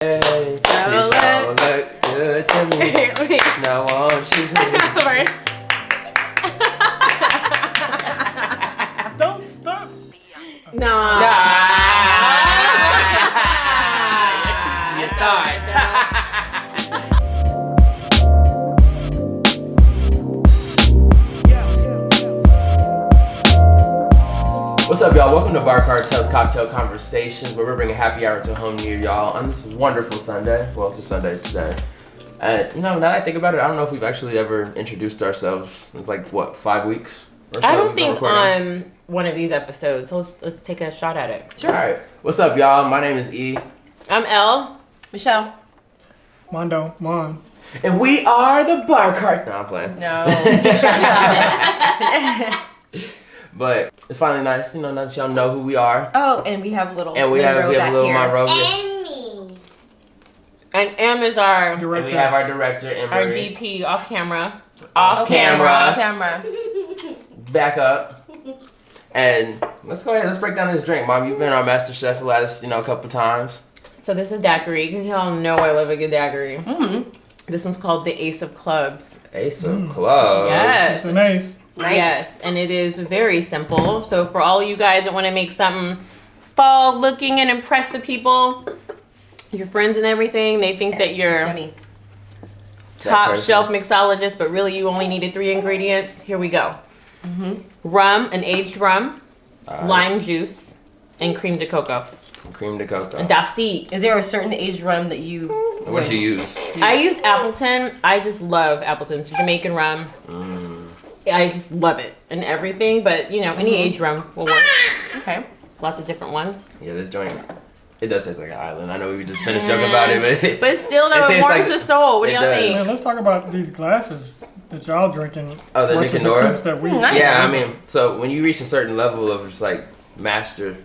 Hey, you sure look good to me. Now won't you? Don't stop. No. You thought. What's up, y'all? Welcome to Bar Cartel's Cocktail Conversations, where we're bringing happy hour to home near y'all on this wonderful Sunday. Well, it's a Sunday today. Now that I think about it, I don't know if we've actually ever introduced ourselves. It's like, what, 5 weeks or so? I don't we've been think recording? on one of these episodes. So let's take a shot at it. All right. What's up, y'all? My name is E. I'm Elle. Michelle. Mondo, Mon. And we are the Bar Cartel. No, I'm playing. No. But it's finally nice, now that y'all know who we are. Oh, and we have a little And we have a little here. Monrovia. And me. And M is our And Director. we have our director, Emery. our DP off camera. Off camera. Camera. Back up. And let's go ahead, let's break down this drink. Mom, you've been our master chef the last, a couple times. So this is daiquiri. Because y'all know I love a good daiquiri. Mm-hmm. This one's called the Ace of Clubs. Ace of Clubs. Yes. It's an ace. Nice. Yes, and it is very simple. So for all you guys that want to make something fall looking and impress the people, your friends and everything, they think that you're Yummy. top person. shelf mixologist, but really you only needed 3 ingredients. Here we go. Rum, an aged rum, All right. lime juice, and cream de cocoa. Cream de cocoa. That's it. Is there a certain aged rum that you What did you use? I use Appleton. I just love Appleton. It's Jamaican rum. I just love it and everything, but any aged rum will work. Okay. Lots of different ones. Yeah, this joint, it does taste like an island. I know we just finished joking about it, but But still, though, it tastes warms like- the soul. What do it y'all does. think? Man, let's talk about these glasses that y'all drinking. Oh, the versus Nick and Nora? cups that we. Nice. yeah, I mean, so when you reach a certain level of just like master,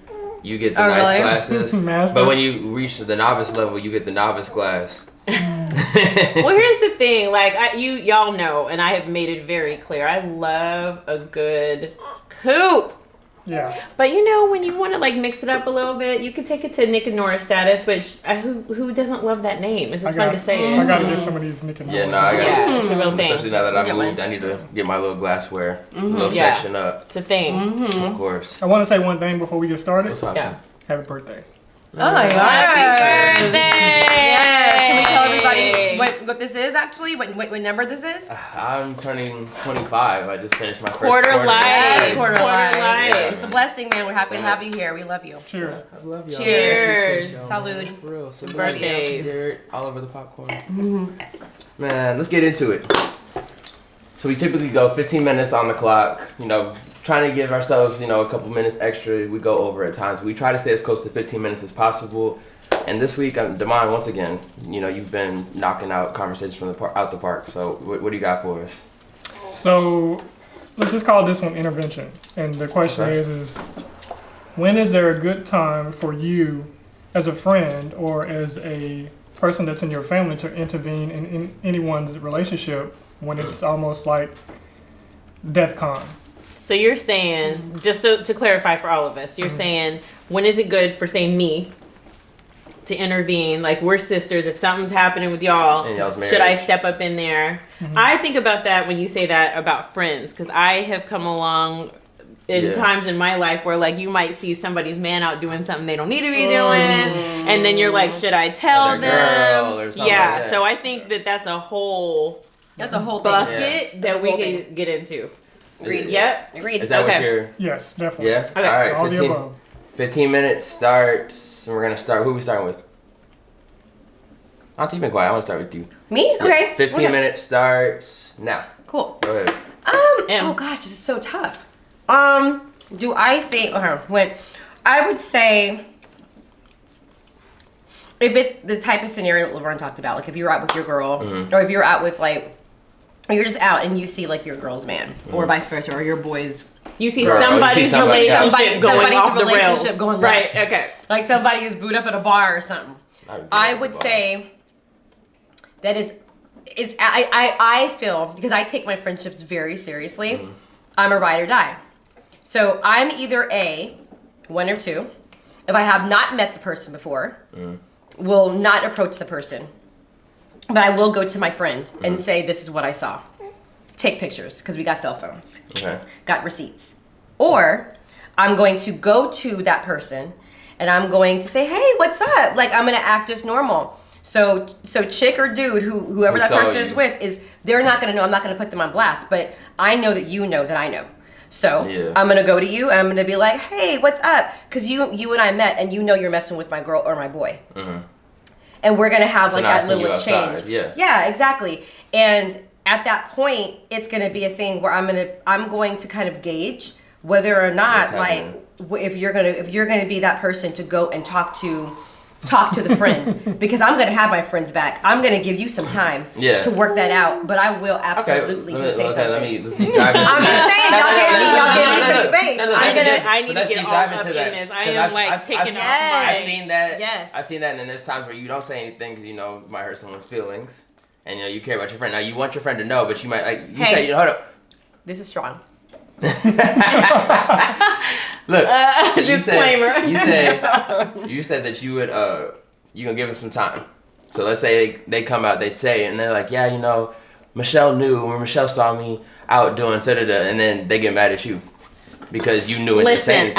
you get the Oh, nice really? glasses. Master. But when you reach the novice level, you get the novice glass. Well, here's the thing. Like, y'all know, and I have made it very clear. I love a good coupe. Yeah. But when you want to like mix it up a little bit, you can take it to Nick and Nora status, which who doesn't love that name? It's just fun to say I it. gotta get some of these Nick and Yeah, Noras. no, I got Yeah, it's a real thing. Especially now that I've Get moved, mine. I need to get my little glassware, little Yeah. section up. It's a thing. Of course. I want to say one thing before we get started. What's up? Yeah. Happy birthday. Oh my god. Happy birthday! Yes. Can we tell everybody what this is actually? What number this is? I'm turning 25. I just finished my first Quarter life. Yes, quarter Quarter life. life. It's a blessing, man. We're happy to have you Yes. here. We love you. Cheers. I love y'all. Cheers. Salud. For real. So Birthdays. dirt all over the popcorn. Man, let's get into it. So we typically go 15 minutes on the clock, trying to give ourselves, a couple minutes extra. We go over at times. We try to stay as close to 15 minutes as possible. And this week, Damon, once again, you've been knocking out conversations from out the park. So what do you got for us? So let's just call this one intervention. And the question Okay. is when is there a good time for you as a friend or as a person that's in your family to intervene in anyone's relationship when it's almost like DEFCON? So you're saying, just to clarify for all of us, you're saying, when is it good for, say, me to intervene? Like, we're sisters. If something's happening with y'all, In y'all's should I marriage. step up in there? I think about that when you say that about friends, because I have come along in Yeah. times in my life where, like, you might see somebody's man out doing something they don't need to be doing, and then you're like, should I tell Their them? girl or something Yeah, like that. so I think that's a whole That's a whole thing. bucket that we whole can thing. get into. Agreed. Yep. Agreed. Is that what Okay. you're... Yes, definitely. Yeah? Okay. All right, All the 15, above. 15 minutes starts, and we're going to start. Who are we starting with? Auntie, you've been quiet. I want to start with you. Me? Okay. 15 Okay. minutes starts now. Cool. Go ahead. M. Oh gosh, this is so tough. Do I think when I would say if it's the type of scenario that Laverne talked about, like if you're out with your girl, or if you're out with you're just out and you see like your girl's man, or vice versa, or your boy's You see Girl, you somebody's see somebody- relationship Somebody- going somebody's off the relationship rails. going right, left. okay. like somebody who's booed up at a bar or something. I would say that is it's I feel because I take my friendships very seriously. I'm a ride or die. So I'm either A, one or two. If I have not met the person before, will not approach the person, but I will go to my friend and say, this is what I saw. Take pictures, because we got cell phones. Okay. Got receipts. Or I'm going to go to that person and I'm going to say, hey, what's up? Like, I'm going to act as normal. So chick or dude, whoever that person is with, they're not going to know. I'm not going to put them on blast, but I know that you know that I know. So I'm going to go to you and I'm going to be like, hey, what's up? Because you and I met and you know you're messing with my girl or my boy. Mm-hmm. And we're going to have like that little exchange. Yeah, exactly. And at that point, it's going to be a thing where I'm going to kind of gauge whether or not, like, if you're gonna be that person to go and talk to the friend, because I'm gonna have my friend's back. I'm gonna give you some time to work that out, but I will absolutely say something. Let's deep dive into I'm just saying, y'all give me some space. I need to get all up in this. I am like taking off my. I've seen that. Yes. I've seen that, and then there's times where you don't say anything because you know it might hurt someone's feelings, and you know you care about your friend. Now you want your friend to know, but you might say, hold up. This is strong. Look, disclaimer. You said that you would you gonna give them some time. So let's say they come out, they say, and they're like, yeah, you know, Michelle knew, or Michelle saw me out doing and then they get mad at you because you knew it. Listen,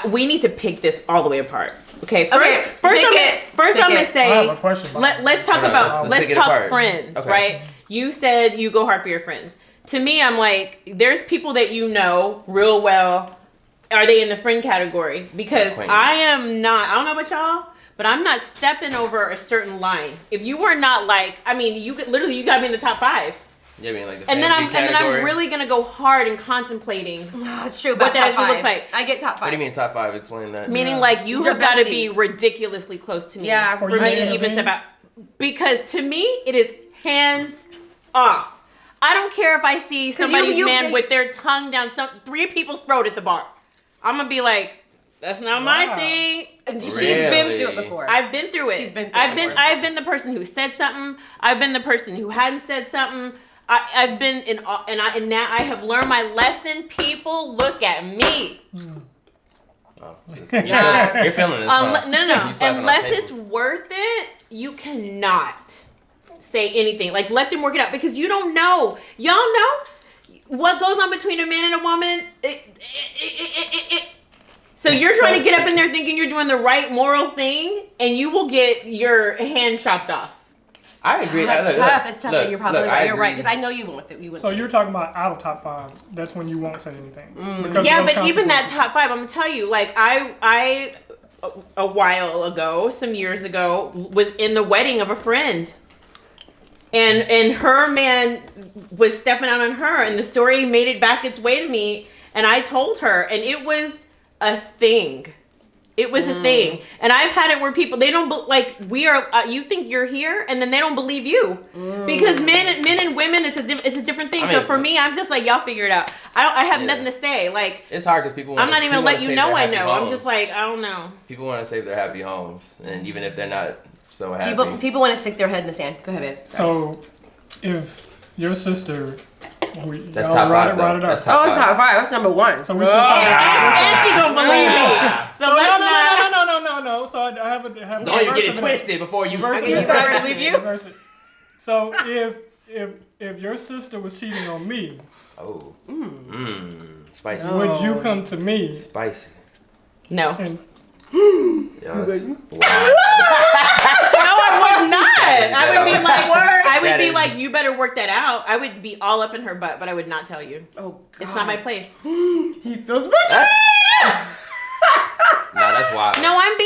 we need to pick this all the way apart. Okay. First I'm gonna say. I have a question. Let's talk friends, okay. Right? You said you go hard for your friends. To me, I'm like, there's people that you know real well. Are they in the friend category? Because I am not. I don't know about y'all, but I'm not stepping over a certain line. If you were not like, I mean, you got to be in the top 5. Yeah, I mean, like the and then I'm really gonna go hard in contemplating. It's true. What that actually looks like. I get top 5. What do you mean top 5? Explain that. Meaning like you have got to be ridiculously close to me. Yeah, for me to even step out. Because to me, it is hands off. I don't care if I see somebody's man with their tongue down 3 people's throat at the bar. I'm gonna be like, that's not my thing. Really? She's been through it before. I've been through it. She's been through it before. I've been the person who said something. I've been the person who hadn't said something. I've been and now I have learned my lesson. People look at me. Oh, you're feeling this. No. Unless it's worth it, you cannot say anything. Like, let them work it out, because you don't know. Y'all know what goes on between a man and a woman. So you're trying to get up in there thinking you're doing the right moral thing, and you will get your hand chopped off. I agree. It's tough. It's tough. But you're probably right. You're right, because I know you went with it. So you're talking about out of top 5. That's when you won't say anything. Yeah, but even that top 5, I'm gonna tell you. Like I a while ago, some years ago, was in the wedding of a friend. And her man was stepping out on her, and the story made it back its way to me, and I told her, and it was a thing. It was a thing. And I've had it where people, they don't, like, we are, you think you're here, and then they don't believe you. Because men and women, it's a different thing. So for me, I'm just like, y'all figure it out. I have nothing to say. Like, it's hard because people I'm not even going to let you know I know. I'm just like, I don't know. People want to save their happy homes, and even if they're not so happy. People want to stick their head in the sand. Go ahead, babe. So, if your sister, that's top 5. That's top 5. Top 5. That's number 1. So we still talking. And she don't believe me. So let's no. So I have a. Don't even get it twisted before you. Believe you. So if your sister was cheating on me, spicy. Would you come to me? Spicy. No. And, wow. No, I would not. I would be like, you better work that out. I would be all up in her butt, but I would not tell you. Oh, God. It's not my place. He feels betrayed. No, that's wild. No, I'm.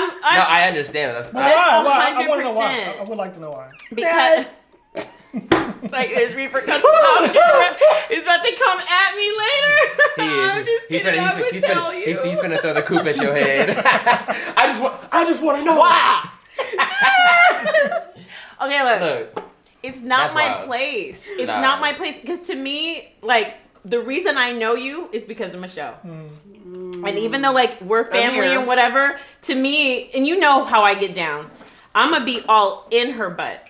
No, I understand. That's why? I want to know why. I would like to know why. Because it's like there's repercussions. He's about to come at me later. He's gonna throw the coop at your head. I just want to know why. Okay, look. It's not my place. It's not my place, because to me, like, the reason I know you is because of Michelle. And even though, like, we're family and whatever, to me, and you know how I get down, I'm gonna be all in her butt.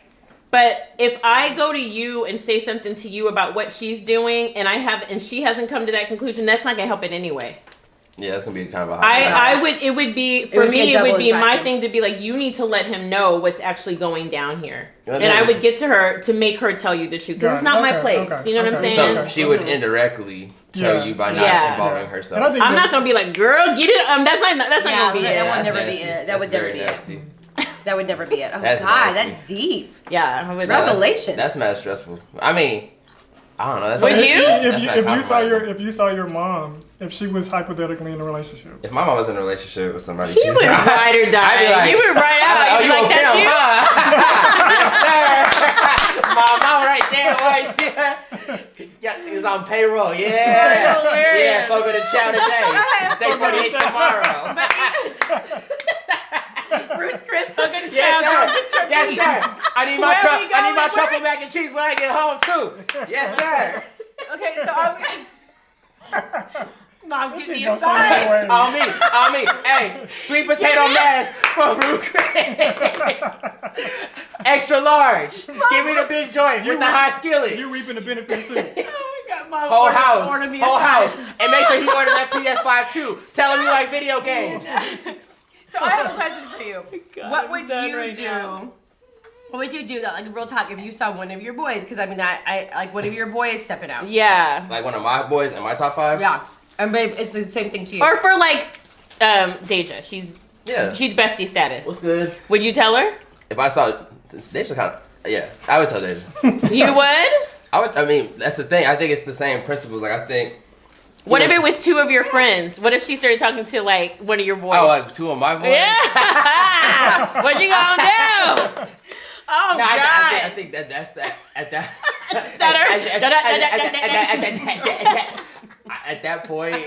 But if I go to you and say something to you about what she's doing, and she hasn't come to that conclusion, that's not gonna help it anyway. Yeah, it's gonna be kind of a hot. I would. It would be for would be me. a It would double be my infraction. thing to be like, you need to let him know what's actually going down here, Yeah, and yeah. I would get to her to make her tell you the truth because it's not my Okay, place. okay, You know what I'm okay. saying? So she would indirectly tell Yeah. you by not Yeah. involving And I herself. think I'm that- not gonna be like, girl, get it. That's not gonna be that it. would That's never be nasty. it. That That's would never very be nasty. it. That would never be it. Oh That's God, nasty. that's deep. Yeah, I would. Revel- Revelations. That's mad stressful. I mean, I don't know. That's Would like, you? that's If not you saw compromising. if you saw your mom, if she was hypothetically in a relationship, If my mom was in a relationship with somebody, He she's would ride or die. I'd be like, He would ride out. Oh, He'd be you like, a that's pimp, you. huh? Yes, sir. My mom right there, boy. See her? Yeah, he was on payroll. Yeah. Hilarious. Yeah, fuck with a chow today. Stay 48 tomorrow. Bruce Chris, look at the Yes, child. sir. Yes, sir. I need my Where we I need my going? truffle mac and cheese when I get home too. Yes, sir. Okay, so Mom, get He me gonna a say side. that way. On me. Hey, sweet potato mash from Ruth Chris. Extra large. Give me the big joint with the hot skillet. you reaping the benefits too. Oh my God, Mom, Whole order me a whole side. house, and make sure he ordered that PS5 too. Tell him you like video games. So I have a question for you. God, What I'm would done you right do? now. What would you do? That like real talk if you saw one of your boys? Because I mean, I like one of your boys stepping out. Yeah. Like one of my boys in my top 5. Yeah, and babe, it's the same thing to you. Or for like, Deja, she's Yeah. she's bestie status. What's good? Would you tell her? If I saw Deja, kind of, yeah, I would tell Deja. You would? I mean, that's the thing. I think it's the same principles. Like I think. What if it was 2 of your friends? What if she started talking to like one of your boys? Oh, like 2 of my boys. Yeah. What you gonna do? Oh No, God. I think that's that at that at that point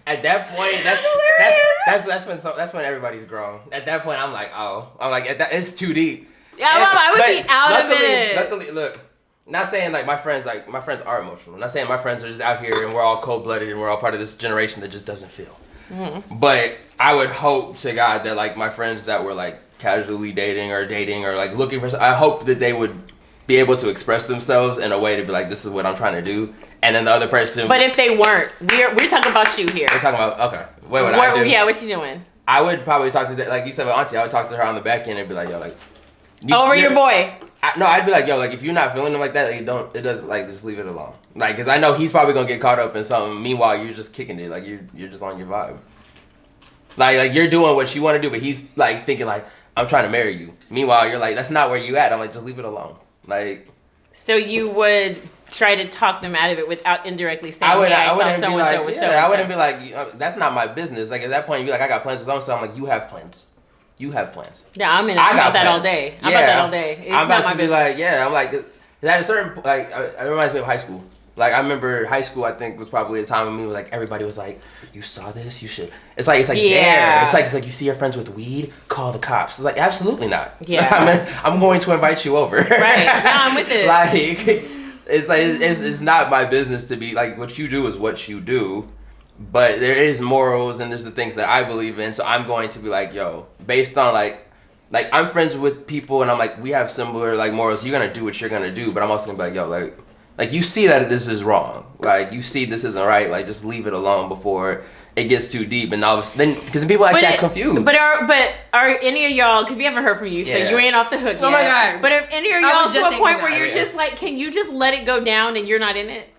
at that point that's when everybody's grown. At that point I'm like it's too deep. Yeah, I would But be out of luckily, it. Luckily, look, not saying like my friends are emotional. Not saying my friends are just out here and we're all cold-blooded and we're all part of this generation that just doesn't feel. Mm-hmm. But I would hope to God that like my friends that were like casually dating or like looking for, I hope that they would be able to express themselves in a way to be like, this is what I'm trying to do. And then the other person, But if they weren't, we're talking about you here. we're talking about, okay, what I do? Yeah, what you doing? I would probably talk to, like you said with Auntie, I would talk to her on the back end and be like, yo, like. Over your boy. No, I'd be like, yo, like if you're not feeling him like that, like, it doesn't, like, just leave it alone. Like, cause I know he's probably gonna get caught up in something. Meanwhile, you're just kicking it, like you're just on your vibe. Like you're doing what you want to do, but he's like thinking like, I'm trying to marry you. Meanwhile, you're like, that's not where you at. I'm like, just leave it alone. Like, So you would try to talk them out of it without indirectly saying, I I wouldn't saw be so-and-so like, with yeah, so-and-so. I wouldn't be like, that's not my business. Like at that point, you'd be like, I got plans with so-and-so. I'm like, you have plans. You have plans. Yeah, I'm I about got that all plans. day. I'm Yeah. about that all day. It's I'm not about my to be business. like, yeah, I'm like, at a certain, like, it reminds me of high school. Like, I remember high school, I think, was probably a time when me was like, everybody was like, you saw this? You should. It's like Yeah. dare. It's like you see your friends with weed, call the cops. It's like, absolutely not. Yeah. I'm going to invite you over. Right. No, I'm with it. Like, it's like, it's not my business to be, like, what you do is what you do. But there is morals and there's the things that I believe in. So I'm going to be like, yo, based on, like I'm friends with people and I'm like, we have similar, like, morals. You're going to do what you're going to do. But I'm also going to be like, yo, like, you see that this is wrong. Like, you see this isn't right. Like, just leave it alone before it gets too deep. And all of a sudden, because people like that confused. But are any of y'all, because we haven't heard from you, so Yeah. you ain't off the hook yet. Oh my God. But if any of I y'all was to just a thinking point where that. you're Yeah. just like, can you just let it go down and you're not in it?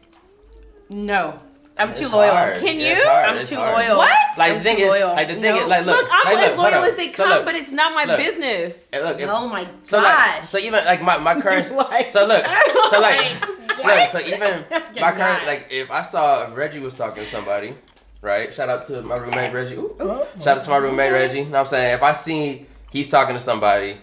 No, I'm It's too loyal. hard. Can Yeah, it's you? hard. I'm It's too hard. loyal. What? Like, I'm the thing too is, loyal. like, the thing No. is, like, look. Look, I'm like, as look, loyal hold as up. they So come, look, but it's not my look. business. look, if- Oh my So gosh. like, so even like my current, Like- so look, so like, What? look, so even my You're current, not. like, if I saw Reggie was talking to somebody, right? Shout out to my roommate Reggie. Ooh. Oh, Shout out to my roommate Reggie. You know what I'm saying? If I see he's talking to somebody,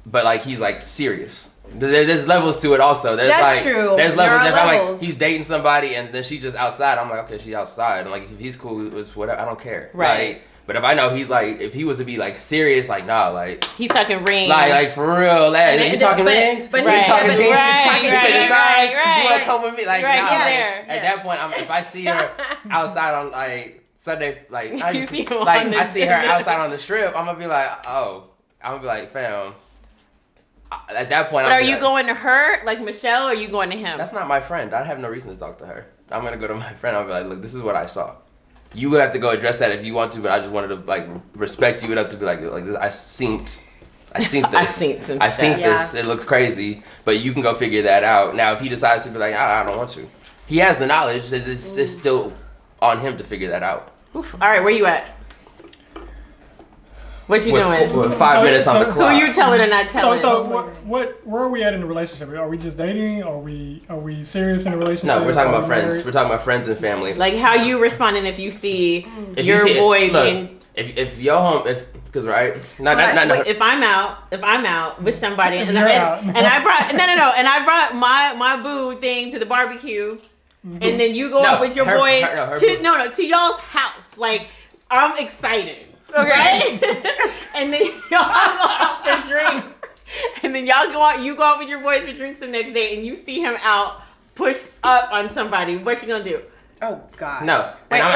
but like he's like serious. There's levels to it also. There's That's like true. there's There levels. are If I'm like levels. he's dating somebody and then she's just outside, I'm like, okay, she's outside. And like if he's cool with whatever, I don't care. Right. Like, but if I know he's like, if he was to be like serious, like nah, like He's talking rings. like for real, like, And you it- talking but- rings? but you he's- talking but- teams? right, You say the right, size? right, You want right. to come with me? Like Right, nah. he's Like, there. at that point, if I see her outside on like Sunday, like I You just, see him like on I the- see her outside on the strip, I'm gonna be like, oh, I'm gonna be like, fam. At that point, But I'm are be you like, going to her, like Michelle, or are you going to him? That's not my friend. I have no reason to talk to her. I'm gonna go to my friend. I'll be like, look, this is what I saw. You have to go address that if you want to, but I just wanted to like respect you enough to be like I seen this. I seen this. It looks crazy, but you can go figure that out. Now, if he decides to be like, I don't want to, he has the knowledge. That it's still on him to figure that out. Oof. All right, where you at? What you doing? With 5 minutes on the Who clock. you telling or not telling? So where are we at in the relationship? Are we just dating? Are we serious in the relationship? No, we're talking Are about we friends. married? We're talking about friends and family. Like how you responding if you see If your you see boy it, look, being. if your home, because right, not If I'm out with somebody and You're I out. and I brought my boo thing to the barbecue, and then you go out with your boys to y'all's house. Like I'm excited, okay? And then y'all go out for drinks, and then you go out with your boys for drinks the next day, and you see him out pushed up on somebody. What you gonna do? Oh God. No. Wait, Hold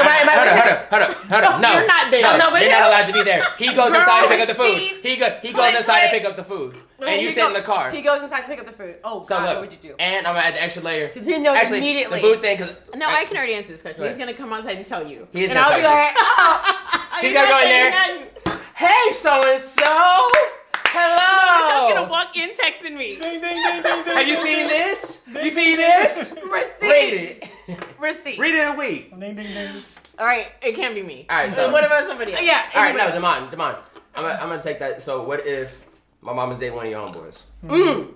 up. No. You're not there. No, you're not allowed to be there. He goes inside to pick up the food. receipts. He goes inside to pick up the food. And you sit in the car. He goes inside to pick up the food. Oh So God, look, what would you do? and I'm gonna add the extra layer. Because he knows Actually, immediately. the food thing, cause No, I can already answer this question. Right. He's gonna come outside and tell you. He is and gonna I'll be tell you. like, oh, She's gonna go in there. Hey, so and so. Michelle's Hello. gonna walk in texting me. Ding, ding, ding, ding, ding, Have you ding, seen ding. this? You see this? Receipt. Read it. Receipt. Read it in a week. Ding, ding, ding. All right, it can't be me. All right, So so what about somebody else? Yeah. all right, anyway. no, Damon. I'm gonna take that. So what if my mom is dating one of your homeboys,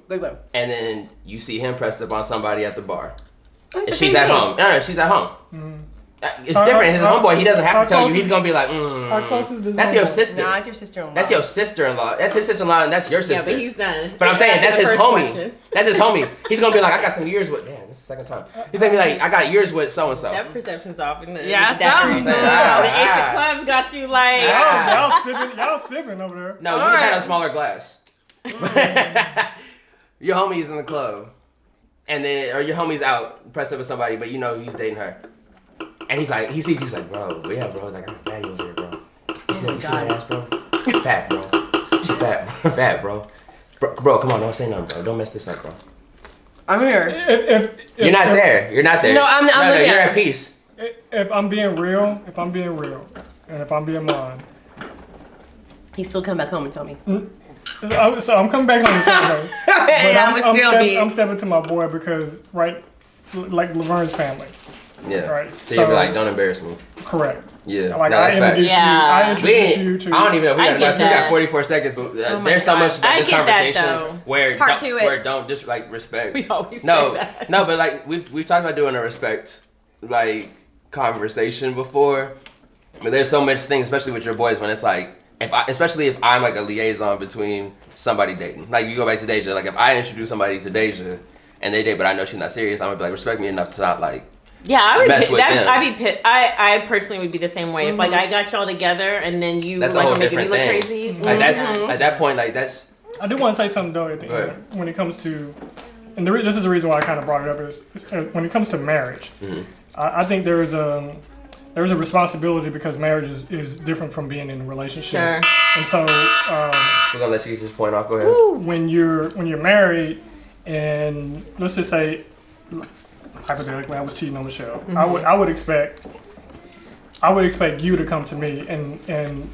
Good one. and then you see him pressed up on somebody at the bar, Oh, it's and the she's same at thing. home. No, she's at home. Mm. It's different. His homeboy, he doesn't have to tell you. closest- He's gonna be like, How close is this? that's your homeboy? sister. Nah, it's your sister-in-law. That's your sister-in-law. That's his sister-in-law, and that's your Yeah, sister. but he's done. But I'm saying that's the his first homie. question. That's his homie. He's gonna be like, I got some years with. Damn, this is the second time. He's gonna be like, I got years with so and so. That perception's off. In the, Yeah, the decorations. something. The Ace of Clubs got you like. Y'all sipping over there. No, you All just had right. a smaller glass. Your homie's in the club, and then or your homie's out pressed up with somebody, but you know he's dating her, and he's like, he sees you, he's like, bro, yeah, bro, he's like, I got fatty over here, bro. You see that ass, bro? Fat, bro. She fat, bro. Bro, come on, don't say nothing, bro. Don't mess this up, bro. I'm here. If You're not there. You're not there. No, I'm looking you're at at peace. If I'm being real, and if I'm being mine, He's still coming back home and tell me. so I'm coming back home to tell her. Yeah, I'm stepping to my boy because, right, like Laverne's family. Yeah. Right. So you'll be like, don't embarrass me. Correct. Yeah. Like no, that's facts. Yeah. I We introduce ain't, you to. I don't even know. We I got, get we got that. 44 seconds, but Oh my there's so God. much about I this get that, conversation though. where Part to it. where don't just like respect. We always no, say that. no, but like we've talked about doing a respect like conversation before, but there's so much things, especially with your boys, when it's like especially if I'm like a liaison between somebody dating. Like you go back to Deja, like if I introduce somebody to Deja and they date, but I know she's not serious, I'm gonna be like, respect me enough to not like. Yeah, I would. Mess with them. I'd be pissed. I personally would be the same way. If like I got y'all together and then you That's a like whole are making me different look thing. crazy. Like that's at that point, like that's. I do want to say something though at the Go end ahead. when it comes to, and this is the reason why I kind of brought it up is when it comes to marriage. Mm-hmm. I think there's a responsibility because marriage is different from being in a relationship. Sure. And so We're gonna let you just point off. Go ahead. when you're married, and let's just say hypothetically I was cheating on Michelle, Mm-hmm. I would expect you to come to me and And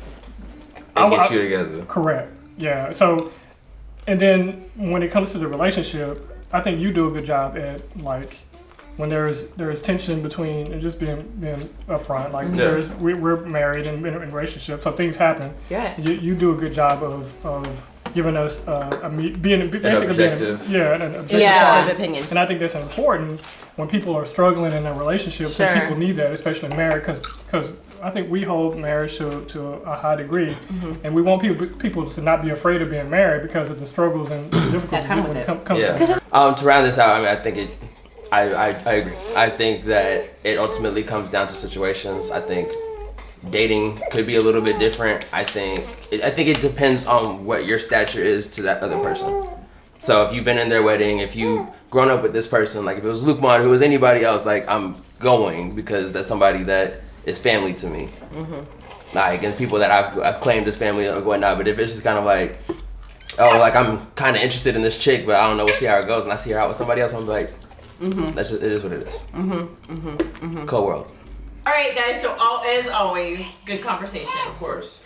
get you together. correct. Yeah. So, and then when it comes to the relationship, I think you do a good job at like when there's tension between and just being upfront. Like Yeah. we're married and in a relationship, so things happen. Yeah. You do a good job of giving us being objective. an objective. Yeah. party. Opinion. And I think that's important when people are struggling in their relationships. Sure. And people need that, especially in marriage, because I think we hold marriage to a high degree, and we want people to not be afraid of being married because of the struggles and difficulties come when with it it. comes to Yeah. To round this out, I mean, I think I agree. I think that it ultimately comes down to situations. I think dating could be a little bit different. I think it depends on what your stature is to that other person. So if you've been in their wedding, if you've grown up with this person, like if it was Luke Mon, if it was anybody else, like I'm going because that's somebody that is family to me. Like, and people that I've claimed as family or whatnot. But if it's just kind of like, oh, like I'm kind of interested in this chick, but I don't know, we'll see how it goes, and I see her out with somebody else, I'm like, That's just, it is what it is. Cold world. All right, guys. So as always, good conversation. Of course.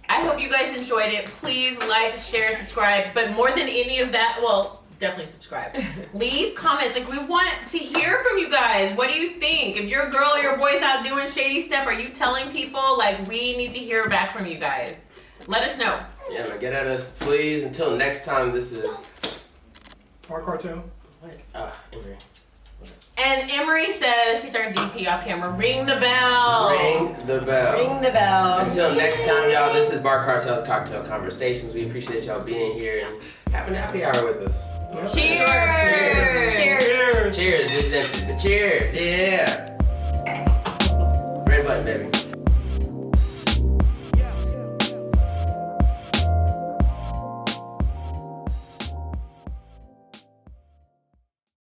I hope you guys enjoyed it. Please like, share, subscribe. But more than any of that, well, definitely subscribe. Leave comments. Like, we want to hear from you guys. What do you think? If your girl or your boy's out doing shady stuff, are you telling people? Like, we need to hear back from you guys. Let us know. Yeah, man, get at us, please. Until next time, this is... Bar Cartel. What? Emery. And Emery says she's our DP off camera. Ring the bell. Ring the bell. Ring the bell. Until next time, y'all, this is Bar Cartel's Cocktail Conversations. We appreciate y'all being here and having a happy hour with us. Cheers. Cheers. Cheers. This is empty, but cheers. Yeah. Red button, baby.